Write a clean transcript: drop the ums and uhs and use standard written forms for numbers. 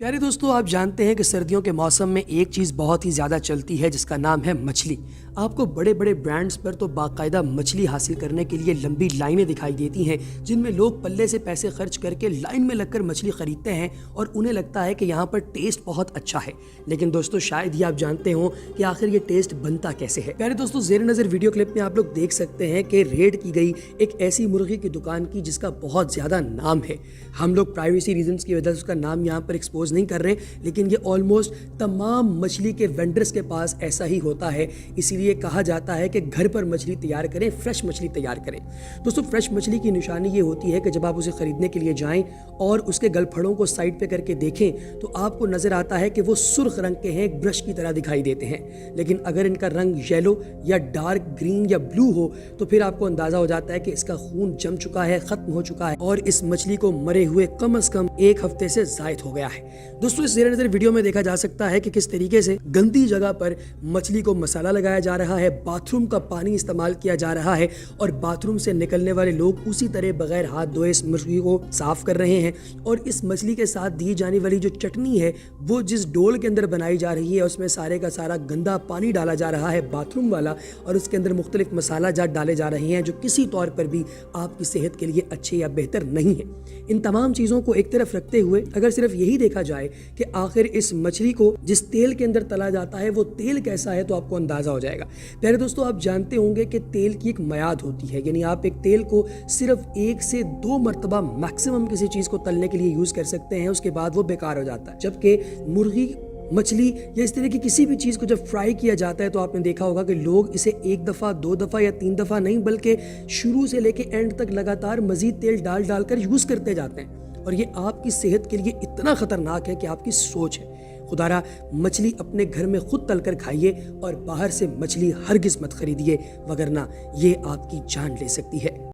प्यारे दोस्तों, आप जानते हैं कि सर्दियों के मौसम में एक चीज़ बहुत ही ज़्यादा चलती है जिसका नाम है मछली। आपको बड़े बड़े ब्रांड्स पर तो बाकायदा मछली हासिल करने के लिए लंबी लाइनें दिखाई देती हैं, जिनमें लोग पल्ले से पैसे खर्च करके लाइन में लगकर मछली खरीदते हैं और उन्हें लगता है कि यहाँ पर टेस्ट बहुत अच्छा है। लेकिन दोस्तों, शायद ही आप जानते हो कि आखिर ये टेस्ट बनता कैसे है। प्यारे दोस्तों, ज़ेर नज़र वीडियो क्लिप में आप लोग देख सकते हैं कि रेड की गई एक ऐसी मुर्गी की दुकान की जिसका बहुत ज़्यादा नाम है। हम लोग प्राइवेसी रीजंस की वजह से उसका नाम यहाँ पर एक्सपोज नहीं कर रहे, लेकिन ये ऑलमोस्ट तमाम मछली के वेंडर्स के पास ऐसा ही होता है। इसीलिए कहा जाता है कि घर पर मछली तैयार करें, फ्रेश मछली तैयार करें। दोस्तों, फ्रेश मछली की निशानी ये होती है कि जब आप उसे खरीदने के लिए जाएं और उसके गलफड़ों को साइड पे करके देखें तो आपको नजर आता है कि वो सुर्ख रंग के हैं, एक ब्रश की तरह दिखाई देते हैं। लेकिन अगर इनका रंग येलो या डार्क ग्रीन या ब्लू हो तो फिर आपको अंदाजा हो जाता है कि इसका खून जम चुका है, खत्म हो चुका है और इस मछली को मरे हुए कम से कम एक हफ्ते से जायद हो गया है। दोस्तों, इस ज़ेर नज़र वीडियो में देखा जा सकता है कि किस तरीके से गंदी जगह पर मछली को मसाला लगाया जा रहा है, बाथरूम का पानी इस्तेमाल किया जा रहा है और बाथरूम से निकलने वाले लोग उसी तरह बगैर हाथ धोए इस मछली को साफ कर रहे हैं। और इस मछली के साथ दी जाने वाली जो चटनी है वो जिस डोल के अंदर बनाई जा रही है उसमें सारे का सारा गंदा पानी डाला जा रहा है, बाथरूम वाला, और उसके अंदर मुख्तलिफ मसाला जात डाले जा रहे हैं जो किसी तौर पर भी आपकी सेहत के लिए अच्छे या बेहतर नहीं है। इन तमाम चीज़ों को एक तरफ रखते हुए अगर सिर्फ यही देखा जाए कि आखिर इस मछली को जिस तेल के अंदर तला जाता है वो तेल कैसा है तो आपको अंदाजा हो जाएगा। प्यारे दोस्तों, आप जानते होंगे कि तेल की एक मयाद होती है, यानी आप एक तेल को सिर्फ 1 से 2 मरतबा मैक्सिमम किसी चीज़ को तलने के लिए यूज़ कर सकते हैं, उसके बाद वो बेकार हो जाता है। जबकि मुर्गी, मछली या इस तरह की किसी भी चीज़ को जब फ्राई किया जाता है तो आपने देखा होगा कि लोग इसे 1 दफ़ा 2 दफ़ा या 3 दफ़ा नहीं बल्कि शुरू से लेके एंड तक लगातार मज़ीद तेल डाल कर यूज़ करते जाते हैं। और ये आपकी सेहत के लिए इतना ख़तरनाक है कि आपकी सोच है। खुदारा मछली अपने घर में खुद तल कर खाइए और बाहर से मछली हरगिज़ मत खरीदिए, वगरना ये आपकी जान ले सकती है।